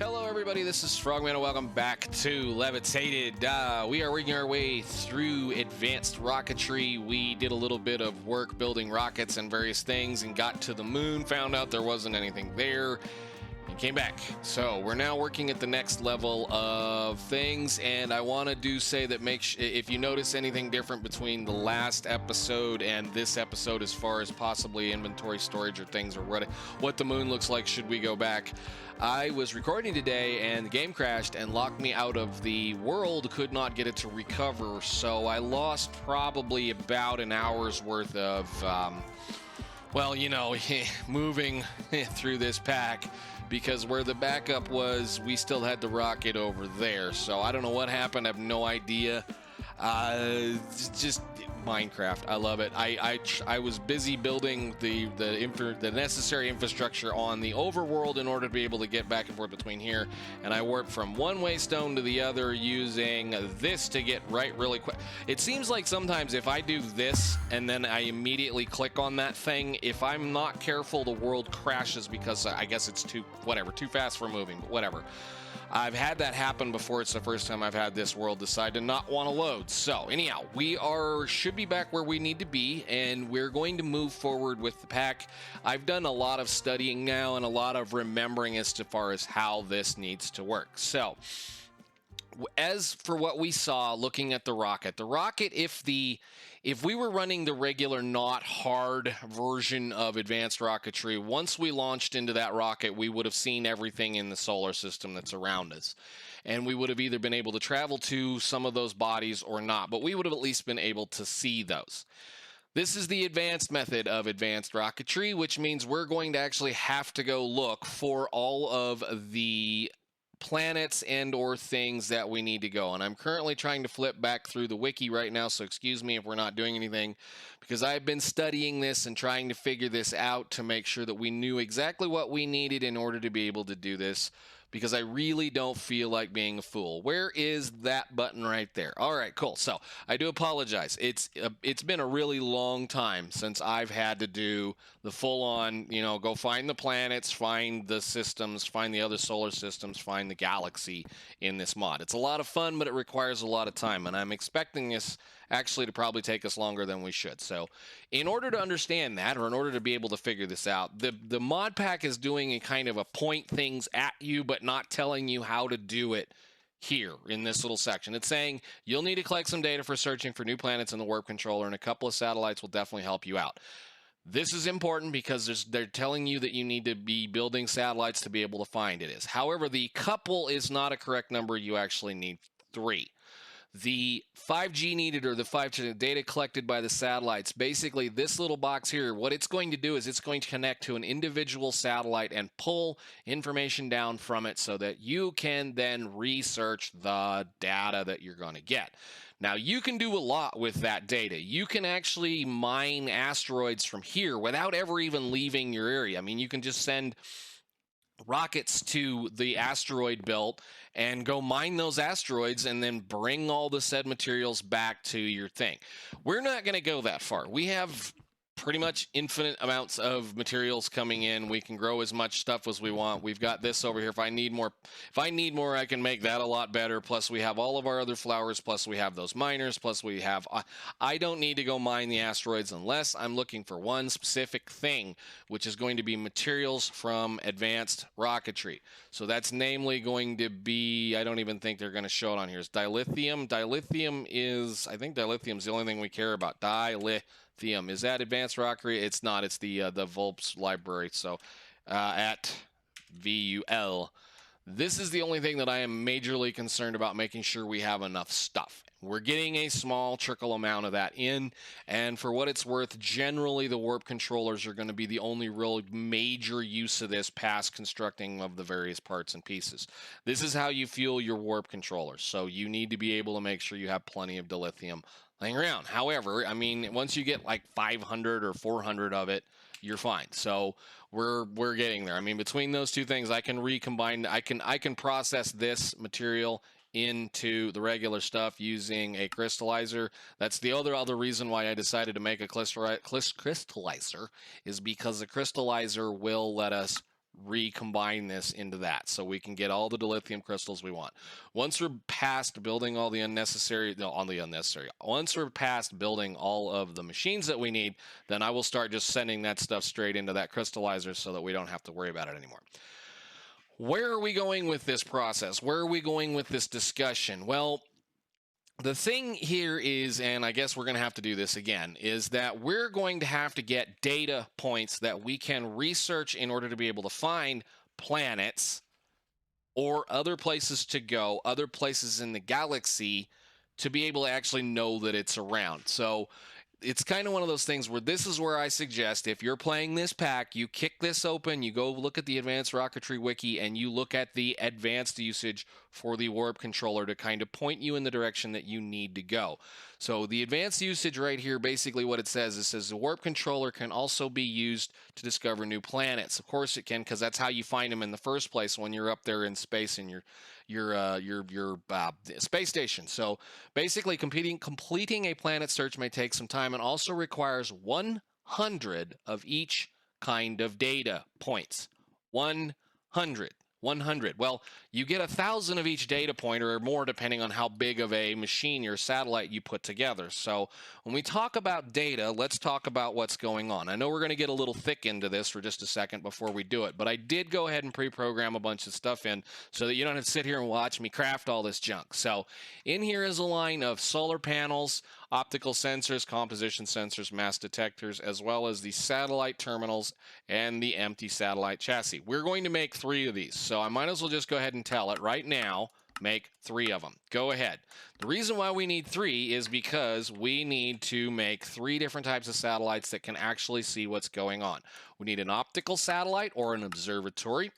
Hello everybody, this is Frogman and welcome back to Levitated. We are working our way through Advanced Rocketry. We did a little bit of work building rockets and various things and got to the moon, found out there wasn't anything there, and came back. So we're now working at the next level of things, and I want to say that if you notice anything different between the last episode and this episode as far as possibly inventory storage or things or what the moon looks like should we go back. I was recording today and the game crashed and locked me out of the world, could not get it to recover, so I lost probably about an hour's worth of, moving through this pack, because where the backup was, we still had the rocket over there, so I don't know what happened, I have no idea. Just Minecraft, I love it. I was busy building the necessary infrastructure on the overworld in order to be able to get back and forth between here, and I warped from one waystone to the other using this to get right really quick. It seems like sometimes if I do this and then I immediately click on that thing, if I'm not careful, the world crashes because I guess it's too fast for moving, but whatever. I've had that happen before. It's the first time I've had this world decide to not want to load. So anyhow, we should be back where we need to be, and we're going to move forward with the pack. I've done a lot of studying now and a lot of remembering as far as how this needs to work. So as for what we saw looking at the rocket, if we were running the regular not hard version of Advanced Rocketry, once we launched into that rocket, we would have seen everything in the solar system that's around us. And we would have either been able to travel to some of those bodies or not, but we would have at least been able to see those. This is the advanced method of Advanced Rocketry, which means we're going to actually have to go look for all of the planets and or things that we need to go. And I'm currently trying to flip back through the wiki right now, so excuse me if we're not doing anything, because I've been studying this and trying to figure this out to make sure that we knew exactly what we needed in order to be able to do this, because I really don't feel like being a fool. Where is that button right there? All right, cool. So I do apologize. It's been a really long time since I've had to do the full-on, go find the planets, find the systems, find the other solar systems, find the galaxy in this mod. It's a lot of fun, but it requires a lot of time, and I'm expecting this actually to probably take us longer than we should. So in order to understand that, or in order to be able to figure this out, the mod pack is doing a kind of a point things at you, but not telling you how to do it here in this little section. It's saying you'll need to collect some data for searching for new planets in the warp controller, and a couple of satellites will definitely help you out. This is important because they're telling you that you need to be building satellites to be able to find it. However, the couple is not a correct number. You actually need 3. The 5G needed, or the 5G data collected by the satellites, basically this little box here, what it's going to do is it's going to connect to an individual satellite and pull information down from it so that you can then research the data that you're going to get. Now, you can do a lot with that data. You can actually mine asteroids from here without ever even leaving your area. I mean, you can just send rockets to the asteroid belt and go mine those asteroids and then bring all the said materials back to your thing. We're not going to go that far. We have pretty much infinite amounts of materials coming in. We can grow as much stuff as we want. We've got this over here. If I need more, I can make that a lot better. Plus we have all of our other flowers. Plus we have those miners. Plus we have, I don't need to go mine the asteroids unless I'm looking for one specific thing, which is going to be materials from Advanced Rocketry. So that's namely going to be, I don't even think they're going to show it on here. It's dilithium. Dilithium is, I think dilithium is the only thing we care about. Dilithium. Is that Advanced Rocketry? It's not. It's the Volps library. So at VUL. This is the only thing that I am majorly concerned about, making sure we have enough stuff. We're getting a small trickle amount of that in, and for what it's worth, generally the warp controllers are going to be the only real major use of this past constructing of the various parts and pieces. This is how you fuel your warp controllers, so you need to be able to make sure you have plenty of dilithium laying around. However, I mean, once you get like 500 or 400 of it, you're fine. So we're getting there. I mean, between those two things, I can recombine. I can process this material into the regular stuff using a crystallizer. That's the other reason why I decided to make a crystallizer, is because the crystallizer will let us recombine this into that so we can get all the dilithium crystals we want. Once we're past building all the unnecessary, once we're past building all of the machines that we need, then I will start just sending that stuff straight into that crystallizer so that we don't have to worry about it anymore. Where are we going with this process? Where are we going with this discussion? Well, the thing here is, and I guess we're going to have to do this again, is that we're going to have to get data points that we can research in order to be able to find planets or other places to go, other places in the galaxy, to be able to actually know that it's around. So it's kind of one of those things where this is where I suggest if you're playing this pack, you kick this open, you go look at the Advanced Rocketry wiki, and you look at the advanced usage for the warp controller to kind of point you in the direction that you need to go. So the advanced usage right here, basically what it says the warp controller can also be used to discover new planets. Of course it can, because that's how you find them in the first place when you're up there in space in your space station. So basically completing a planet search may take some time and also requires 100 of each kind of data points. 100. Well, you get 1,000 of each data point or more depending on how big of a machine or satellite you put together. So when we talk about data, let's talk about what's going on. I know we're going to get a little thick into this for just a second before we do it, but I did go ahead and pre-program a bunch of stuff in so that you don't have to sit here and watch me craft all this junk. So in here is a line of solar panels, optical sensors, composition sensors, mass detectors, as well as the satellite terminals and the empty satellite chassis. We're going to make 3 of these, so I might as well just go ahead and tell it right now. Make 3 of them. Go ahead. The reason why we need 3 is because we need to make 3 different types of satellites that can actually see what's going on. We need an optical satellite or an observatory.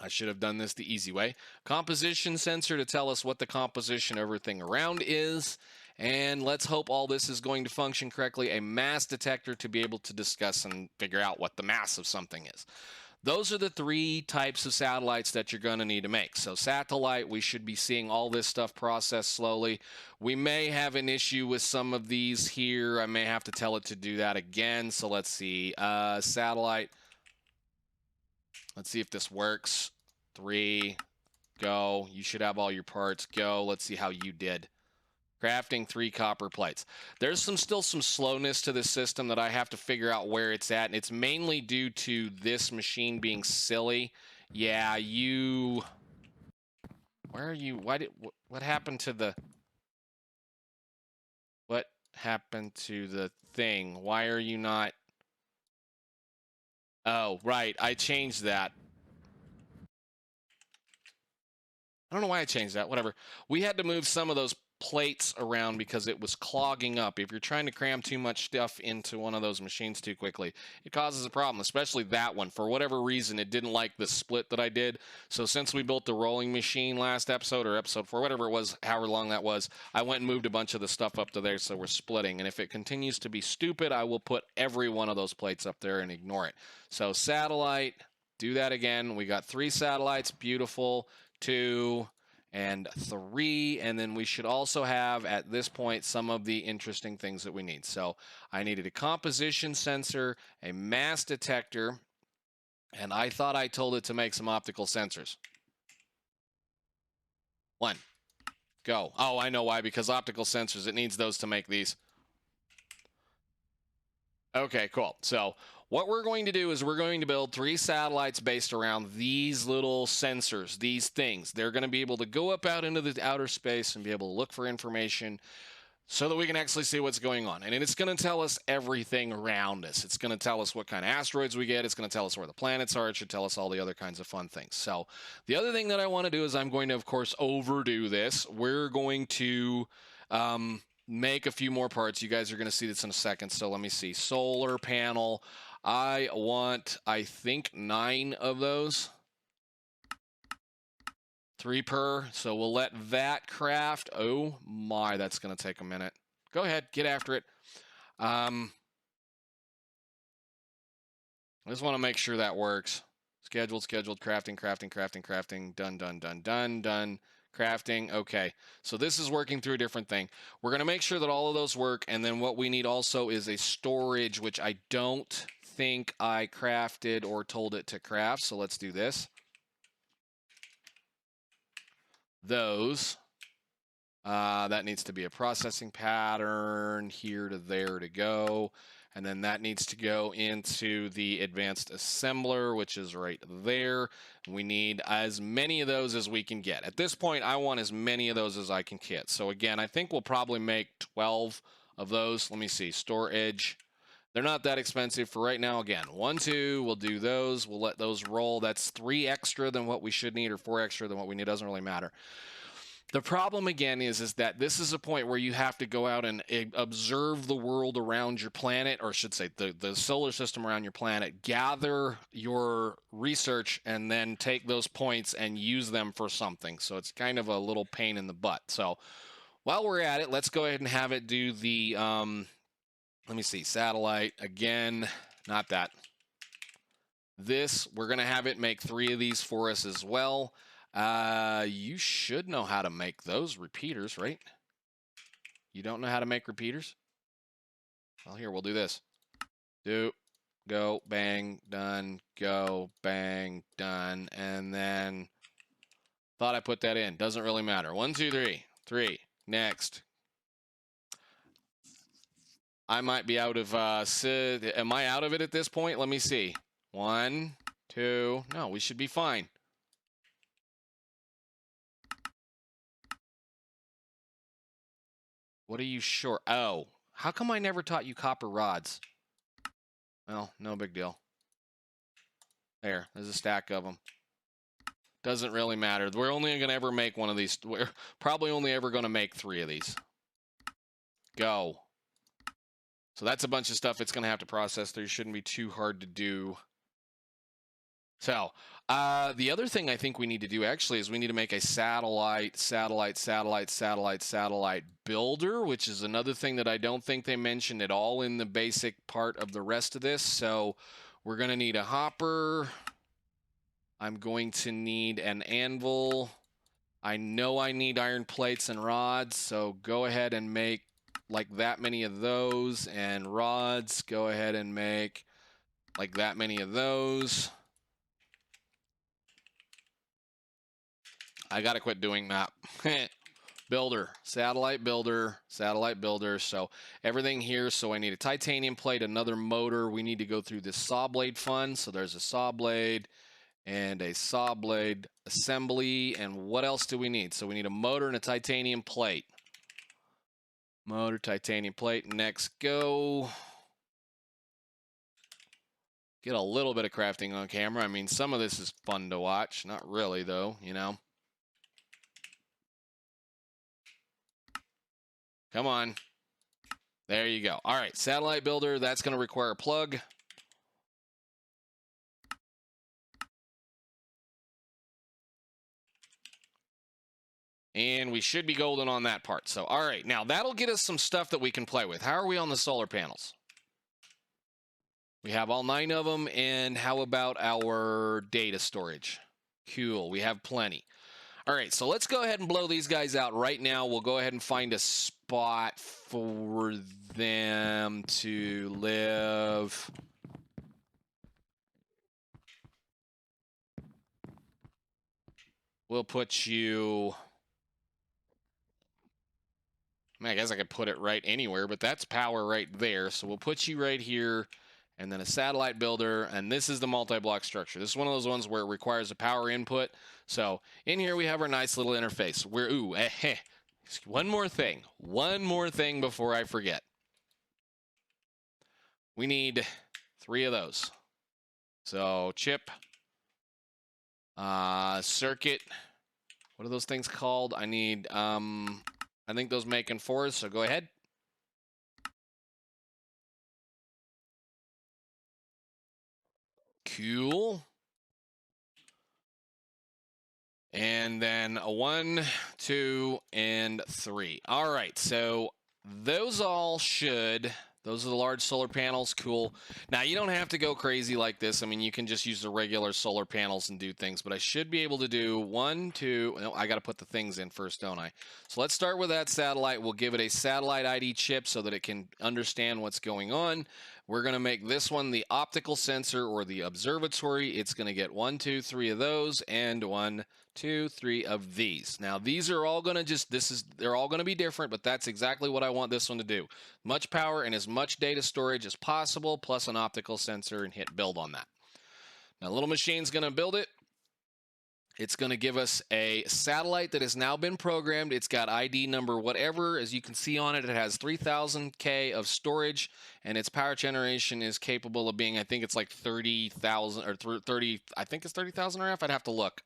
I should have done this the easy way. Composition sensor to tell us what the composition of everything around is. And let's hope all this is going to function correctly. A mass detector to be able to discuss and figure out what the mass of something is. Those are the 3 types of satellites that you're going to need to make. So satellite, we should be seeing all this stuff processed slowly. We may have an issue with some of these here. I may have to tell it to do that again. So let's see. Satellite. Let's see if this works. 3. Go. You should have all your parts. Go. Let's see how you did. Crafting 3 copper plates. There's still some slowness to this system that I have to figure out where it's at, and it's mainly due to this machine being silly. Yeah, you... Where are you? What happened to the... What happened to the thing? Why are you not... Oh, right. I changed that. I don't know why I changed that. Whatever. We had to move some of those plates around because it was clogging up. If you're trying to cram too much stuff into one of those machines too quickly, it causes a problem, especially that one. For whatever reason, it didn't like the split that I did. So since we built the rolling machine last episode, or episode 4, whatever it was, however long that was, I went and moved a bunch of the stuff up to there, so we're splitting. And if it continues to be stupid, I will put every one of those plates up there and ignore it. So satellite, do that again. We got 3 satellites, beautiful. 2 and 3, and then we should also have at this point some of the interesting things that we need. So I needed a composition sensor, a mass detector, and I thought I told it to make some optical sensors. 1. Go. Oh, I know why, because optical sensors, it needs those to make these. Okay, cool. So what we're going to do is we're going to build 3 satellites based around these little sensors, these things. They're going to be able to go up out into the outer space and be able to look for information so that we can actually see what's going on. And it's going to tell us everything around us. It's going to tell us what kind of asteroids we get. It's going to tell us where the planets are. It should tell us all the other kinds of fun things. So the other thing that I want to do is I'm going to, of course, overdo this. We're going to... make a few more parts. You guys are going to see this in a second. So let me see. Solar panel. I want, I think, 9 of those. 3 per. So we'll let that craft. Oh my, that's going to take a minute. Go ahead, get after it. I just want to make sure that works. Scheduled, crafting, done. Crafting, okay. So this is working through a different thing. We're going to make sure that all of those work, and then what we need also is a storage, which I don't think I crafted or told it to craft. So let's do this. Those. That needs to be a processing pattern here to there to go. And then that needs to go into the advanced assembler, which is right there. We need as many of those as we can get. At this point, I want as many of those as I can get. So again, I think we'll probably make 12 of those. Let me see, storage. They're not that expensive for right now. Again, 1, 2, we'll do those. We'll let those roll. That's 3 extra than what we should need, or 4 extra than what we need. Doesn't really matter. The problem again is that this is a point where you have to go out and observe the world around your planet, or I should say the solar system around your planet, gather your research, and then take those points and use them for something. So it's kind of a little pain in the butt. So while we're at it, let's go ahead and have it do the, let me see, satellite again, not that. This, we're going to have it make 3 of these for us as well. You should know how to make those repeaters, right? You don't know how to make repeaters? Well, here, we'll do this. Do, go, bang, done, go, bang, done, and then thought I put that in. Doesn't really matter. 1, 2, 3. 3. Next. I might be out of, am I out of it at this point? Let me see. 1, 2, no, we should be fine. What are you short? Oh, how come I never taught you copper rods? Well, no big deal. There's a stack of them. Doesn't really matter. We're only going to ever make one of these. We're probably only ever going to make 3 of these. Go. So that's a bunch of stuff it's going to have to process through. Shouldn't be too hard to do. So, the other thing I think we need to do actually is we need to make a satellite builder, which is another thing that I don't think they mentioned at all in the basic part of the rest of this. So we're going to need a hopper. I'm going to need an anvil. I know I need iron plates and rods, so go ahead and make like that many of those, and rods, go ahead and make like that many of those. I got to quit doing that. Builder, satellite builder, satellite builder. So everything here. So I need a titanium plate, another motor. We need to go through this saw blade fund. So there's a saw blade and a saw blade assembly. And what else do we need? So we need a motor and a titanium plate. Motor, titanium plate. Next, go. Get a little bit of crafting on camera. I mean, some of this is fun to watch. Not really, though, you know. Come on. There you go. All right, satellite builder, that's going to require a plug. And we should be golden on that part. So, all right, now that'll get us some stuff that we can play with. How are we on the solar panels? We have all 9 of them. And how about our data storage? Cool, we have plenty. All right, so let's go ahead and blow these guys out right now. We'll go ahead and find a spot for them to live. We'll put you... I mean, I guess I could put it right anywhere, but that's power right there. So we'll put you right here, and then a satellite builder, and this is the multi-block structure. This is one of those ones where it requires a power input. So in here we have our nice little interface. One more thing before I forget. We need 3 of those. So chip, circuit. What are those things called? I need, I think those make in 4s, so go ahead. Cool. And then a 1, 2, and 3. All right, so those all should... Those are the large solar panels. Cool. Now, you don't have to go crazy like this. I mean, you can just use the regular solar panels and do things. But I should be able to do 1, 2... No, I got to put the things in first, don't I? So let's start with that satellite. We'll give it a satellite ID chip so that it can understand what's going on. We're going to make this one the optical sensor or the observatory. It's going to get 1, 2, 3 of those and 1, 2, 3 of these. Now these are all going to they're all going to be different, but that's exactly what I want this one to do. Much power and as much data storage as possible, plus an optical sensor, and hit build on that. Now little machine's going to build it. It's going to give us a satellite that has now been programmed. It's got ID number whatever. As you can see on it, it has 3000K of storage, and its power generation is capable of being, I think it's like 30,000 or 30, I think it's 30,000 RF. I'd have to look.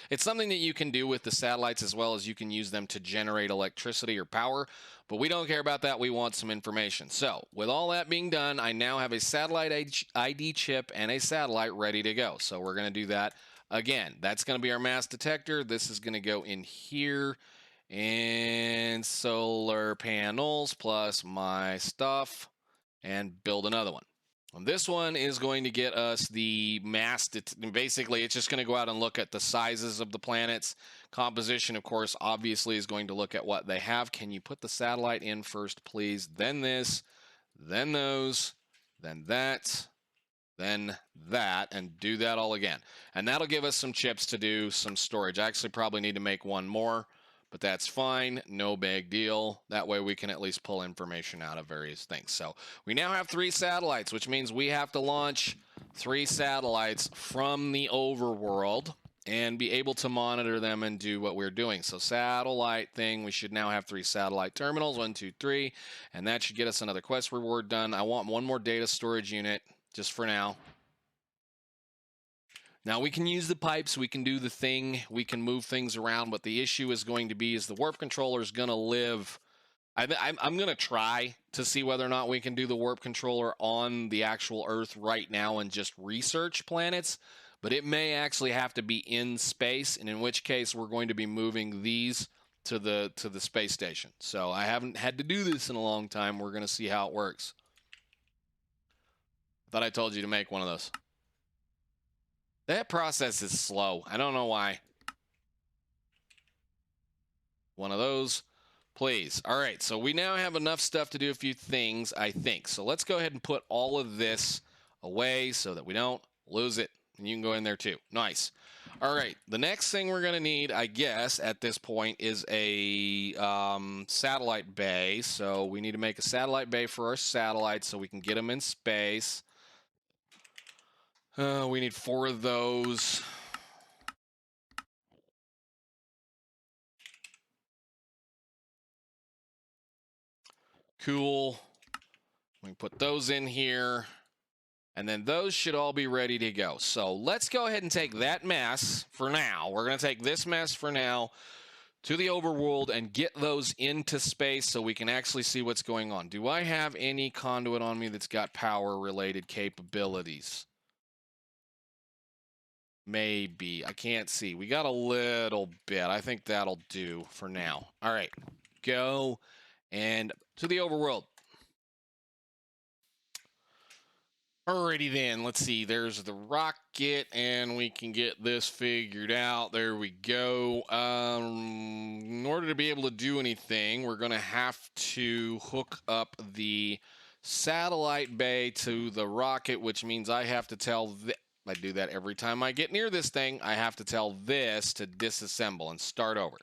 It's something that you can do with the satellites as well as you can use them to generate electricity or power, but we don't care about that. We want some information. So with all that being done, I now have a satellite ID chip and a satellite ready to go. So we're going to do that. Again, that's going to be our mass detector. This is going to go in here, and solar panels plus my stuff, and build another one. And this one is going to get us the mass. Basically, it's just going to go out and look at the sizes of the planets. Composition, of course, obviously is going to look at what they have. Can you put the satellite in first, please? Then this, then those, then that. Then that, and do that all again. And that'll give us some chips to do some storage. I actually probably need to make one more, but that's fine. No big deal. That way we can at least pull information out of various things. So we now have 3 satellites, which means we have to launch 3 satellites from the overworld and be able to monitor them and do what we're doing. So satellite thing, we should now have 3 satellite terminals, 1, 2, 3, and that should get us another quest reward done. I want one more data storage unit. Just for now. Now we can use the pipes, we can do the thing, we can move things around, but the issue is going to be is the warp controller is going to live. I'm going to try to see whether or not we can do the warp controller on the actual Earth right now and just research planets, but it may actually have to be in space, and in which case we're going to be moving these to the space station. So I haven't had to do this in a long time. We're going to see how it works. Thought I told you to make one of those. That process is slow. I don't know why. One of those, please. All right, so we now have enough stuff to do a few things, I think. So let's go ahead and put all of this away so that we don't lose it. And you can go in there too. Nice. All right, the next thing we're going to need, I guess, at this point is a satellite bay. So we need to make a satellite bay for our satellites so we can get them in space. We need 4 of those. Cool. We can put those in here. And then those should all be ready to go. So let's go ahead and take that mess for now. We're going to take this mess for now to the overworld and get those into space so we can actually see what's going on. Do I have any conduit on me that's got power-related capabilities? Maybe. I can't see. We got a little bit. I think that'll do for now. All right. Go and to the overworld. Alrighty then. Let's see. There's the rocket, and we can get this figured out. There we go. In order to be able to do anything, we're going to have to hook up the satellite bay to the rocket, which means I have to tell I do that every time I get near this thing. I have to tell this to disassemble and start over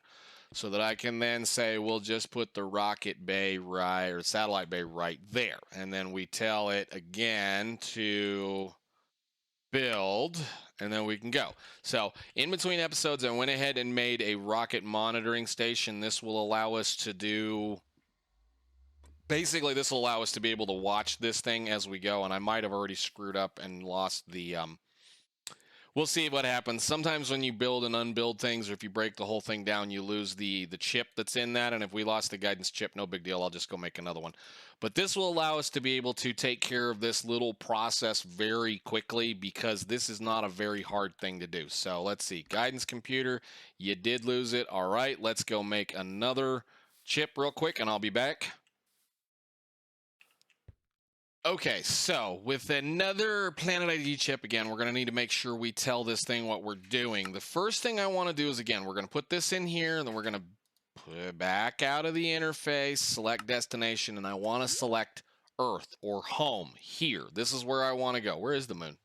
so that I can then say, we'll just put the rocket bay right, or satellite bay right there. And then we tell it again to build, and then we can go. So in between episodes, I went ahead and made a rocket monitoring station. This will allow us to do... Basically, this will allow us to be able to watch this thing as we go, and I might have already screwed up and lost the... We'll see what happens. Sometimes when you build and unbuild things, or if you break the whole thing down, you lose the chip that's in that, and if we lost the guidance chip, no big deal. I'll just go make another one. But this will allow us to be able to take care of this little process very quickly, because this is not a very hard thing to do. So let's see. Guidance computer, you did lose it. All right, let's go make another chip real quick, and I'll be back. Okay, so with another Planet ID chip, again, we're going to need to make sure we tell this thing what we're doing. The first thing I want to do is, again, we're going to put this in here, and then we're going to put it back out of the interface, select destination, and I want to select Earth or home here. This is where I want to go. Where is the moon?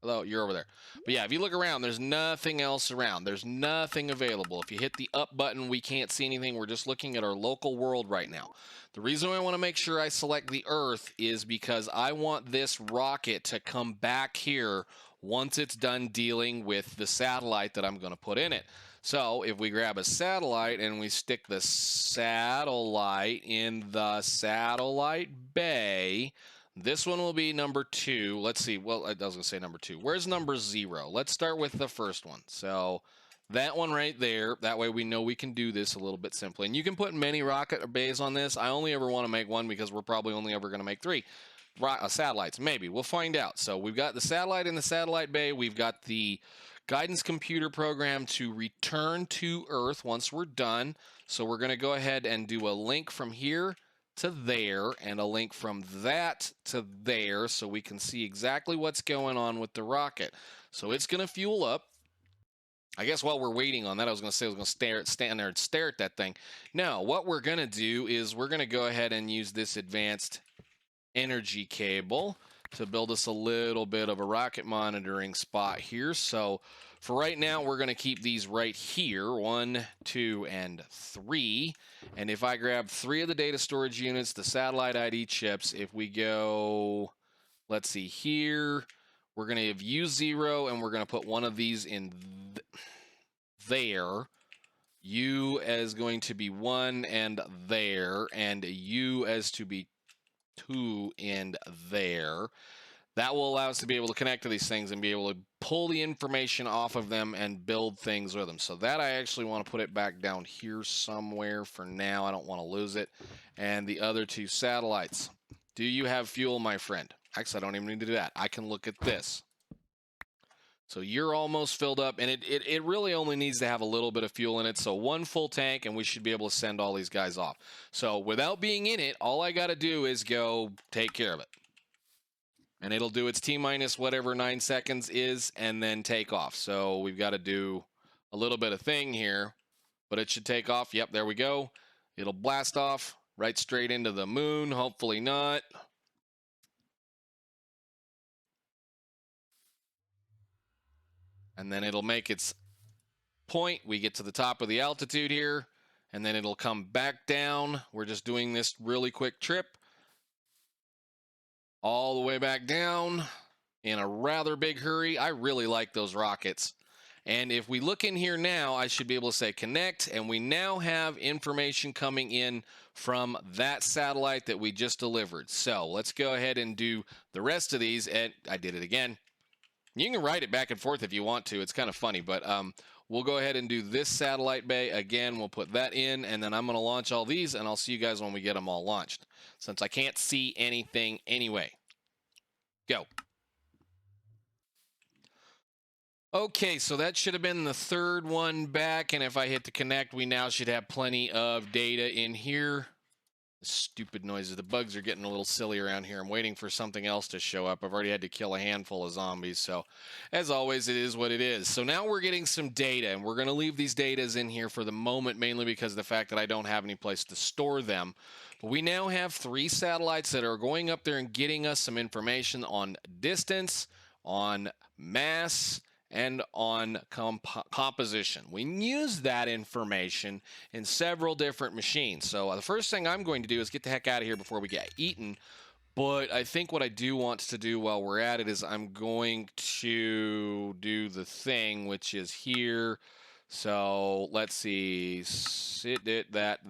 Hello, you're over there. But yeah, if you look around, there's nothing else around. There's nothing available. If you hit the up button, we can't see anything. We're just looking at our local world right now. The reason I want to make sure I select the Earth is because I want this rocket to come back here once it's done dealing with the satellite that I'm going to put in it. So if we grab a satellite and we stick the satellite in the satellite bay, this one will be number 2. Let's see. Well, I was going to say number 2. Where's number 0? Let's start with the first one. So that one right there. That way we know we can do this a little bit simply. And you can put many rocket bays on this. I only ever want to make one because we're probably only ever going to make 3 satellites. Maybe. We'll find out. So we've got the satellite in the satellite bay. We've got the guidance computer program to return to Earth once we're done. So we're going to go ahead and do a link from here to there and a link from that to there so we can see exactly what's going on with the rocket. So it's going to fuel up. I guess while we're waiting on that, I was going to stand there and stare at that thing. No, what we're going to do is we're going to go ahead and use this advanced energy cable to build us a little bit of a rocket monitoring spot here. So for right now, we're going to keep these right here, 1, 2, and 3. And if I grab 3 of the data storage units, the satellite ID chips, if we go, let's see here, we're going to have U0, and we're going to put one of these in there. U as going to be 1 and there, and U as to be 2 and there. That will allow us to be able to connect to these things and be able to pull the information off of them and build things with them. So that I actually want to put it back down here somewhere for now. I don't want to lose it. And the other 2 satellites. Do you have fuel, my friend? Actually, I don't even need to do that. I can look at this. So you're almost filled up, and it really only needs to have a little bit of fuel in it. So 1 full tank, and we should be able to send all these guys off. So without being in it, all I got to do is go take care of it. And it'll do its T-minus whatever 9 seconds is, and then take off. So we've got to do a little bit of thing here, but it should take off. Yep, there we go. It'll blast off right straight into the moon. Hopefully not. And then it'll make its point. We get to the top of the altitude here, and then it'll come back down. We're just doing this really quick trip all the way back down in a rather big hurry. I really like those rockets. And if we look in here now, I should be able to say connect, and we now have information coming in from that satellite that we just delivered. So let's go ahead and do the rest of these. And I did it again. You can write it back and forth if you want to. It's kind of funny, but we'll go ahead and do this satellite bay again. We'll put that in, and then I'm going to launch all these, and I'll see you guys when we get them all launched, since I can't see anything anyway. Go. Okay, so that should have been the 3rd one back, and if I hit the connect, we now should have plenty of data in here. Stupid noises. The bugs are getting a little silly around here. I'm waiting for something else to show up. I've already had to kill a handful of zombies, so as always, it is what it is. So now we're getting some data, and we're going to leave these datas in here for the moment, mainly because of the fact that I don't have any place to store them. But we now have 3 satellites that are going up there and getting us some information on distance, on mass, and on composition. We can use that information in several different machines. So the first thing I'm going to do is get the heck out of here before we get eaten. But I think what I do want to do while we're at it is I'm going to do the thing, which is here. So let's see, sit it, that,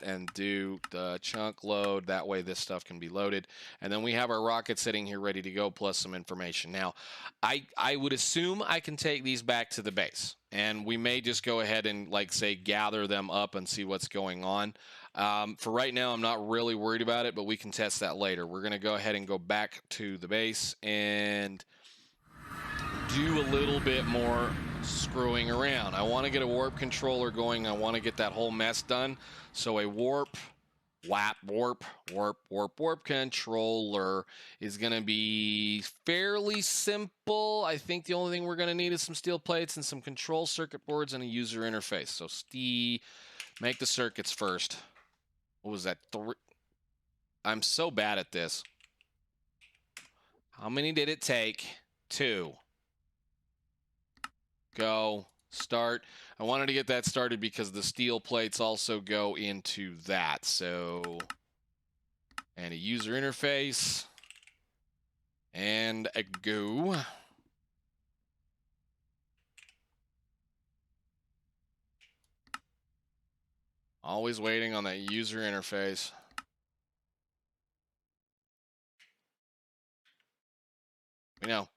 and do the chunk load. That way this stuff can be loaded. And then we have our rocket sitting here ready to go, plus some information. Now, I would assume I can take these back to the base. And we may just go ahead and, like, say, gather them up and see what's going on. For right now, I'm not really worried about it, but we can test that later. We're going to go ahead and go back to the base and do a little bit more screwing around. I want to get a warp controller going. I want to get that whole mess done. So a warp controller is going to be fairly simple. I think the only thing we're going to need is some steel plates and some control circuit boards and a user interface. So make the circuits first. What was that? I'm so bad at this. How many did it take? 2. Go. Start. I wanted to get that started because the steel plates also go into that. So, and a user interface. And a go. Always waiting on that user interface. We know.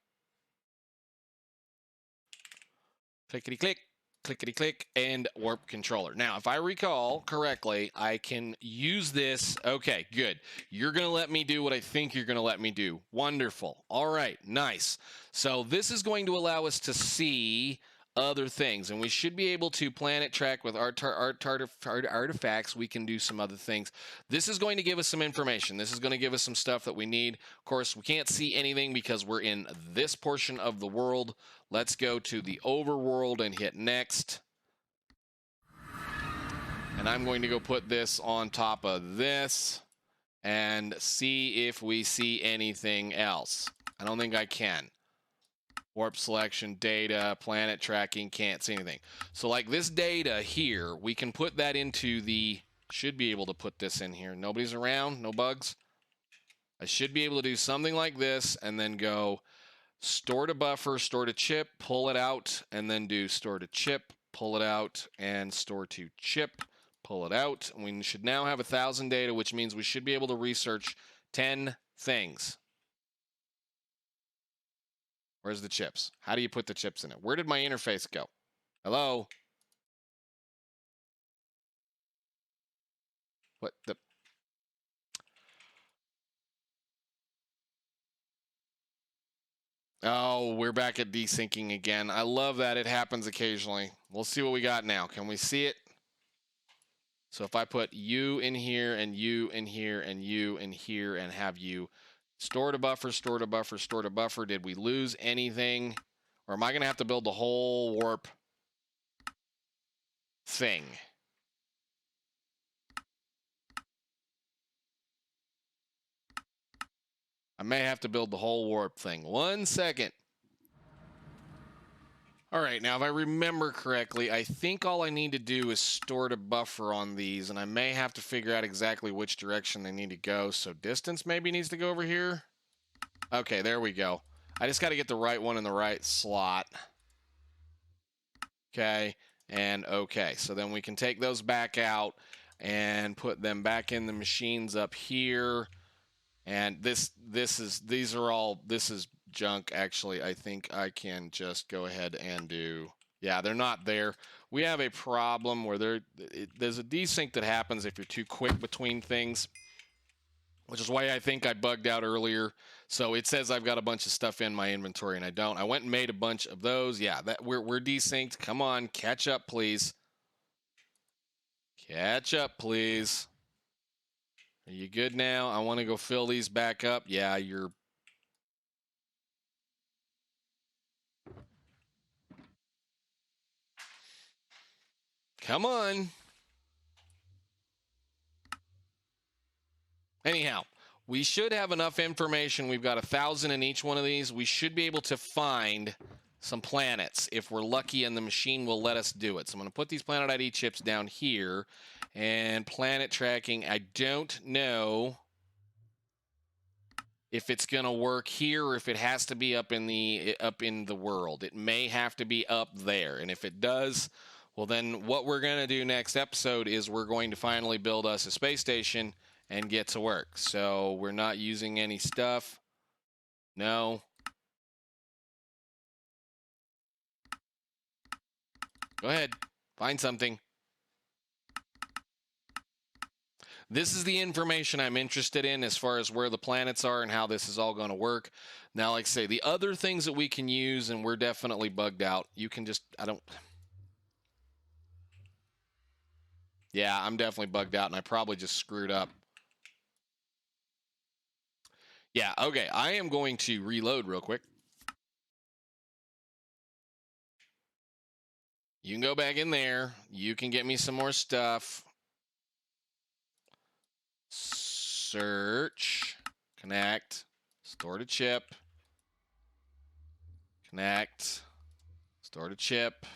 Clickety click, clickety click, and warp controller. Now, if I recall correctly, I can use this. Okay, good. You're going to let me do what I think you're going to let me do. Wonderful. All right, nice. So this is going to allow us to see other things, and we should be able to planet track with our artifacts. We can do some other things. This is going to give us some information. This is going to give us some stuff that we need. Of course, we can't see anything because we're in this portion of the world. Let's go to the overworld and hit next. And I'm going to go put this on top of this and see if we see anything else. I don't think I can. Warp selection, data, planet tracking, can't see anything. So like this data here, we can put that into the, should be able to put this in here. Nobody's around, no bugs. I should be able to do something like this and then go store to buffer, store to chip, pull it out, and then do store to chip, pull it out, and store to chip, pull it out. And we should now have 1,000 data, which means we should be able to research 10 things. Where's the chips? How do you put the chips in it? Where did my interface go? Hello? What the? Oh, we're back at desyncing again. I love that. It happens occasionally. We'll see what we got now. Can we see it? So if I put you in here and you in here and you in here and have you store to buffer, store to buffer, store to buffer, did we lose anything? Or am I going to have to build the whole warp thing? I may have to build the whole warp thing. 1 second. All right, now if I remember correctly, I think all I need to do is store to buffer on these, and I may have to figure out exactly which direction they need to go. So distance maybe needs to go over here. Okay, there we go. I just got to get the right one in the right slot. Okay, and okay. So then we can take those back out and put them back in the machines up here. And this is junk. Actually, I think I can just go ahead and do, yeah, they're not there. We have a problem where there's a desync that happens if you're too quick between things, which is why I think I bugged out earlier. So it says I've got a bunch of stuff in my inventory and I don't. I went and made a bunch of those. Yeah, that we're desynced. Come on, catch up, please. Catch up, please. Are you good now? I want to go fill these back up. Yeah, you're... Come on. Anyhow, we should have enough information. We've got 1,000 in each one of these. We should be able to find some planets if we're lucky and the machine will let us do it. So I'm going to put these planet ID chips down here. And planet tracking, I don't know if it's going to work here or if it has to be up in the world. It may have to be up there. And if it does, well, then what we're going to do next episode is we're going to finally build us a space station and get to work. So we're not using any stuff. No. Go ahead. Find something. This is the information I'm interested in as far as where the planets are and how this is all going to work. Now, like I say, the other things that we can use, and we're definitely bugged out. You can just, yeah, I'm definitely bugged out, and I probably just screwed up. Yeah, okay, I am going to reload real quick. You can go back in there. You can get me some more stuff. search, connect, store to chip, connect, store to chip,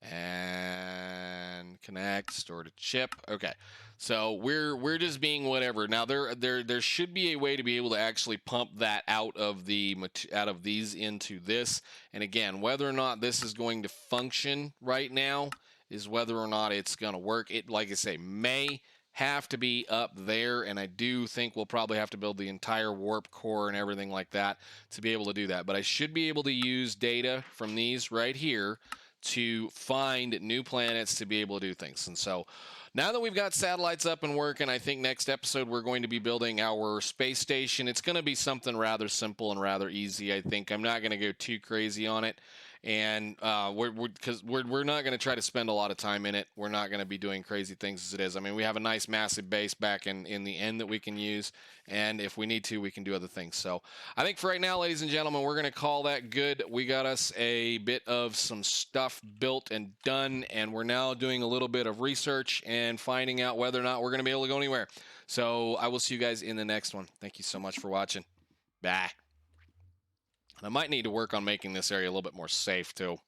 and connect, store to chip. Okay, so we're just being whatever. Now there should be a way to be able to actually pump that out of these into this. And again, whether or not this is going to function right now is whether or not it's going to work. It, like I say, may have to be up there, and I do think we'll probably have to build the entire warp core and everything like that to be able to do that. But I should be able to use data from these right here to find new planets to be able to do things. And so now that we've got satellites up and working, I think next episode we're going to be building our space station. It's going to be something rather simple and rather easy, I think. I'm not going to go too crazy on it. And we're not going to try to spend a lot of time in it. We're not going to be doing crazy things as it is. I mean, we have a nice massive base back in the end that we can use, and if we need to, we can do other things. So I think for right now, ladies and gentlemen, we're going to call that good. We got us a bit of some stuff built and done, and we're now doing a little bit of research and finding out whether or not we're going to be able to go anywhere. So I will see you guys in the next one. Thank you so much for watching. Bye. I might need to work on making this area a little bit more safe, too.